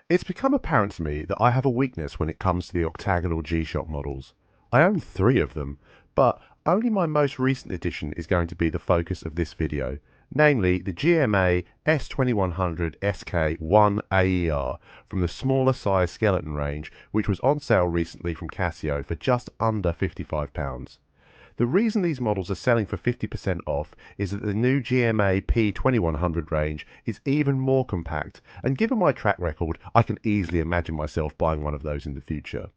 It's become apparent to me that I have a weakness when it comes to the octagonal G-Shock models. I own 3 of them, but only my most recent edition is going to be the focus of this video, namely the GMA-S2100SK-1AER from the smaller size skeleton range, which was on sale recently from Casio for just under £55. The reason these models are selling for 50% off is that the new GMA P2100 range is even more compact, and given my track record, I can easily imagine myself buying one of those in the future.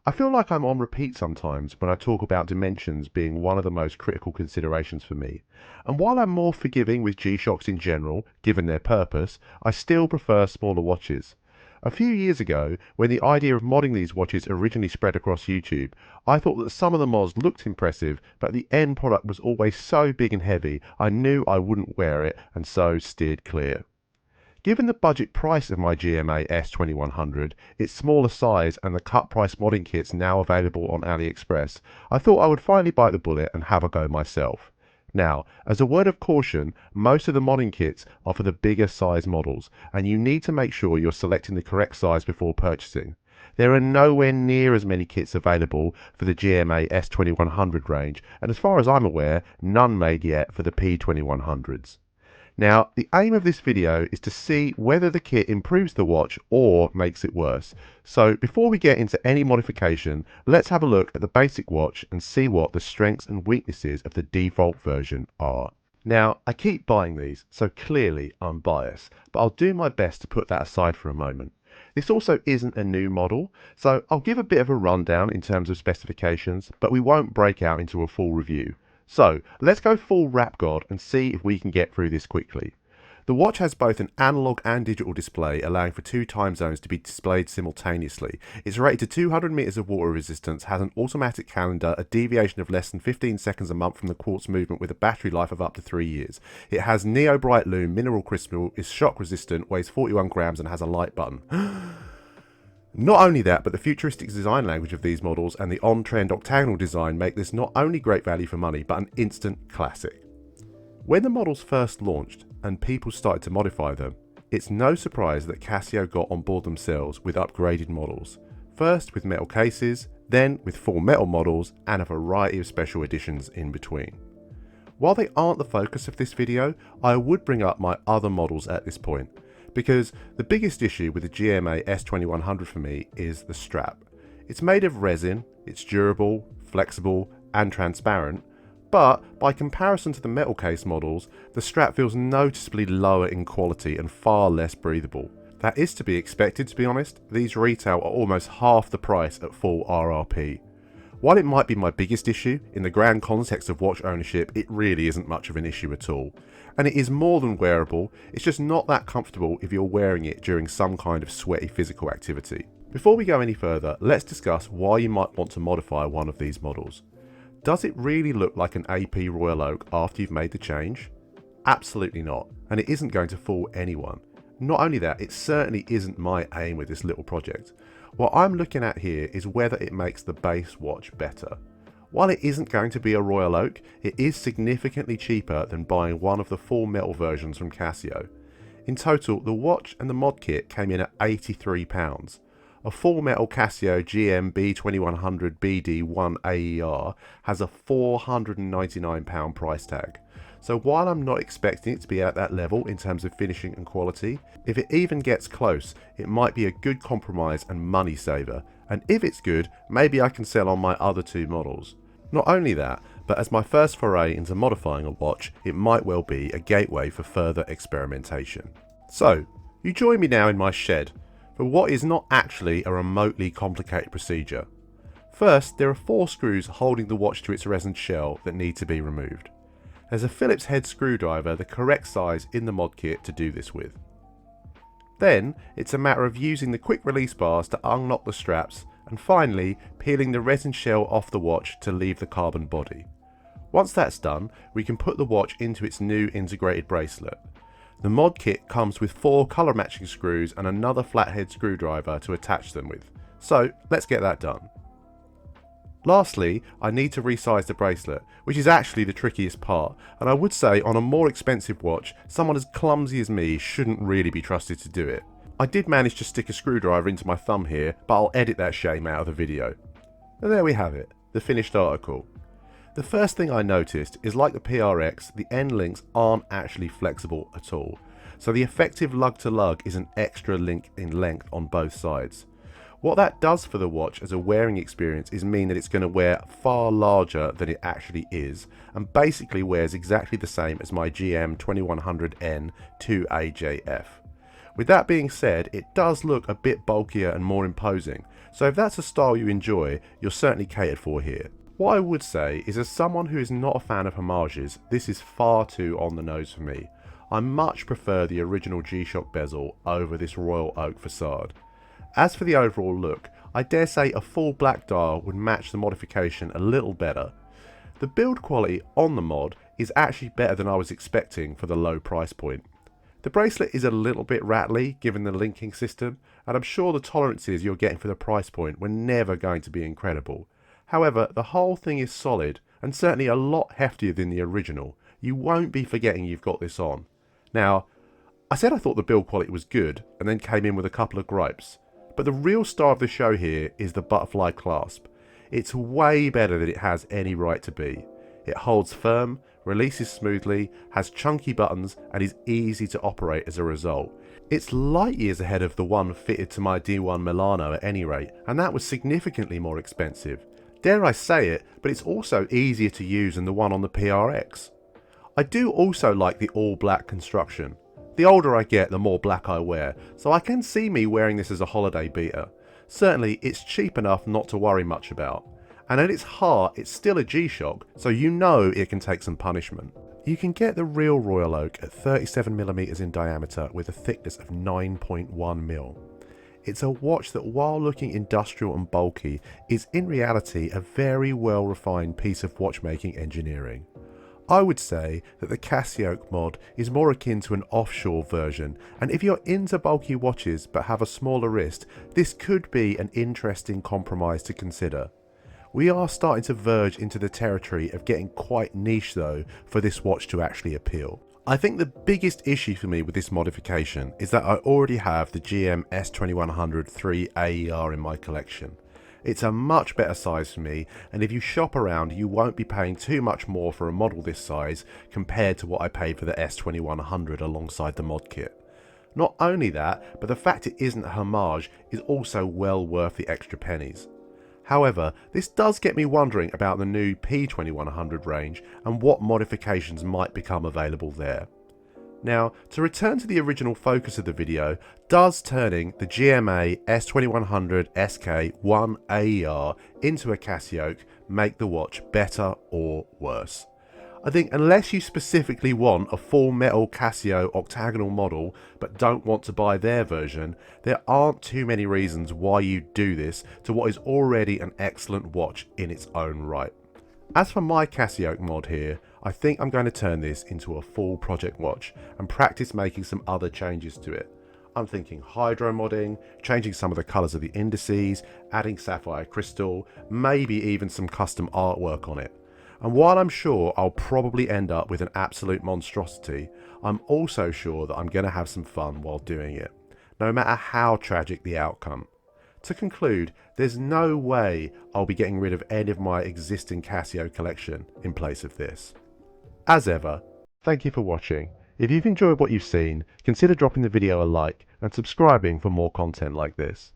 I feel like I'm on repeat sometimes when I talk about dimensions being one of the most critical considerations for me, and while I'm more forgiving with G-Shocks in general, given their purpose, I still prefer smaller watches. A few years ago, when the idea of modding these watches originally spread across YouTube, I thought that some of the mods looked impressive, but the end product was always so big and heavy, I knew I wouldn't wear it, and so steered clear. Given the budget price of my GMA S2100, its smaller size and the cut price modding kits now available on AliExpress, I thought I would finally bite the bullet and have a go myself. Now, as a word of caution, most of the modding kits are for the bigger size models, and you need to make sure you're selecting the correct size before purchasing. There are nowhere near as many kits available for the GMA S2100 range, and as far as I'm aware, none made yet for the P2100s. Now, the aim of this video is to see whether the kit improves the watch or makes it worse. So before we get into any modification, let's have a look at the basic watch and see what the strengths and weaknesses of the default version are. Now, I keep buying these, so clearly I'm biased, but I'll do my best to put that aside for a moment. This also isn't a new model, so I'll give a bit of a rundown in terms of specifications, but we won't break out into a full review. So, let's go full rap god and see if we can get through this quickly. The watch has both an analog and digital display, allowing for 2 time zones to be displayed simultaneously. It's rated to 200 meters of water resistance, has an automatic calendar, a deviation of less than 15 seconds a month from the quartz movement with a battery life of up to 3 years. It has Neo Bright Lume mineral crystal, is shock resistant, weighs 41 grams and has a light button. Not only that, but the futuristic design language of these models and the on-trend octagonal design make this not only great value for money, but an instant classic. When the models first launched and people started to modify them, it's no surprise that Casio got on board themselves with upgraded models. First with metal cases, then with full metal models, and a variety of special editions in between. While they aren't the focus of this video, I would bring up my other models at this point, because the biggest issue with the GMA S2100 for me is the strap. It's made of resin, it's durable, flexible and transparent, but by comparison to the metal case models, the strap feels noticeably lower in quality and far less breathable. That is to be expected, to be honest. These retail at almost half the price at full RRP. While it might be my biggest issue, in the grand context of watch ownership, it really isn't much of an issue at all. And it is more than wearable, it's just not that comfortable if you're wearing it during some kind of sweaty physical activity. Before we go any further, let's discuss why you might want to modify one of these models. Does it really look like an AP Royal Oak after you've made the change? Absolutely not, and it isn't going to fool anyone. Not only that, it certainly isn't my aim with this little project. What I'm looking at here is whether it makes the base watch better. While it isn't going to be a Royal Oak, it is significantly cheaper than buying one of the full metal versions from Casio. In total, the watch and the mod kit came in at £83. A full metal Casio GMB2100BD1AER has a £499 price tag. So while I'm not expecting it to be at that level in terms of finishing and quality, if it even gets close, it might be a good compromise and money saver, and if it's good, maybe I can sell on my other 2 models. Not only that, but as my first foray into modifying a watch, it might well be a gateway for further experimentation. So, you join me now in my shed, for what is not actually a remotely complicated procedure. First, there are 4 screws holding the watch to its resin shell that need to be removed. There's a Phillips head screwdriver, the correct size in the mod kit to do this with. Then, it's a matter of using the quick release bars to unlock the straps, and finally, peeling the resin shell off the watch to leave the carbon body. Once that's done, we can put the watch into its new integrated bracelet. The mod kit comes with 4 colour matching screws and another flathead screwdriver to attach them with. So, let's get that done. Lastly, I need to resize the bracelet, which is actually the trickiest part, and I would say on a more expensive watch, someone as clumsy as me shouldn't really be trusted to do it. I did manage to stick a screwdriver into my thumb here, but I'll edit that shame out of the video. And there we have it, the finished article. The first thing I noticed is, like the PRX, the end links aren't actually flexible at all. So the effective lug-to-lug is an extra link in length on both sides. What that does for the watch as a wearing experience is mean that it's going to wear far larger than it actually is, and basically wears exactly the same as my GMA-S2100SK-1AER. With that being said, it does look a bit bulkier and more imposing, so if that's a style you enjoy, you're certainly catered for here. What I would say is, as someone who is not a fan of homages, this is far too on the nose for me. I much prefer the original G-Shock bezel over this royal oak facade. As for the overall look, I dare say a full black dial would match the modification a little better. The build quality on the mod is actually better than I was expecting for the low price point. The bracelet is a little bit rattly given the linking system, and I'm sure the tolerances you're getting for the price point were never going to be incredible. However, the whole thing is solid, and certainly a lot heftier than the original. You won't be forgetting you've got this on. Now, I said I thought the build quality was good, and then came in with a couple of gripes. But the real star of the show here is the butterfly clasp. It's way better than it has any right to be. It holds firm, releases smoothly, has chunky buttons, and is easy to operate as a result. It's light years ahead of the one fitted to my D1 Milano at any rate, and that was significantly more expensive. Dare I say it, but it's also easier to use than the one on the PRX. I do also like the all black construction. The older I get, the more black I wear, so I can see me wearing this as a holiday beater. Certainly, it's cheap enough not to worry much about. And at its heart, it's still a G-Shock, so you know it can take some punishment. You can get the real Royal Oak at 37mm in diameter with a thickness of 9.1mm. It's a watch that, while looking industrial and bulky, is in reality a very well refined piece of watchmaking engineering. I would say that the CASIOAK mod is more akin to an offshore version, and if you're into bulky watches but have a smaller wrist, this could be an interesting compromise to consider. We are starting to verge into the territory of getting quite niche though for this watch to actually appeal. I think the biggest issue for me with this modification is that I already have the GMA-S2100SK-1AER in my collection. It's a much better size for me, and if you shop around you won't be paying too much more for a model this size compared to what I paid for the S2100 alongside the mod kit. Not only that, but the fact it isn't a homage is also well worth the extra pennies. However, this does get me wondering about the new P2100 range and what modifications might become available there. Now, to return to the original focus of the video, does turning the GMA-S2100SK-1AER into a CASIOAK make the watch better or worse? I think unless you specifically want a full metal Casio octagonal model but don't want to buy their version, there aren't too many reasons why you do this to what is already an excellent watch in its own right. As for my CASIOAK mod here, I think I'm going to turn this into a full project watch and practice making some other changes to it. I'm thinking hydro modding, changing some of the colours of the indices, adding sapphire crystal, maybe even some custom artwork on it. And while I'm sure I'll probably end up with an absolute monstrosity, I'm also sure that I'm going to have some fun while doing it, no matter how tragic the outcome. To conclude, there's no way I'll be getting rid of any of my existing Casio collection in place of this. As ever, thank you for watching. If you've enjoyed what you've seen, consider dropping the video a like and subscribing for more content like this.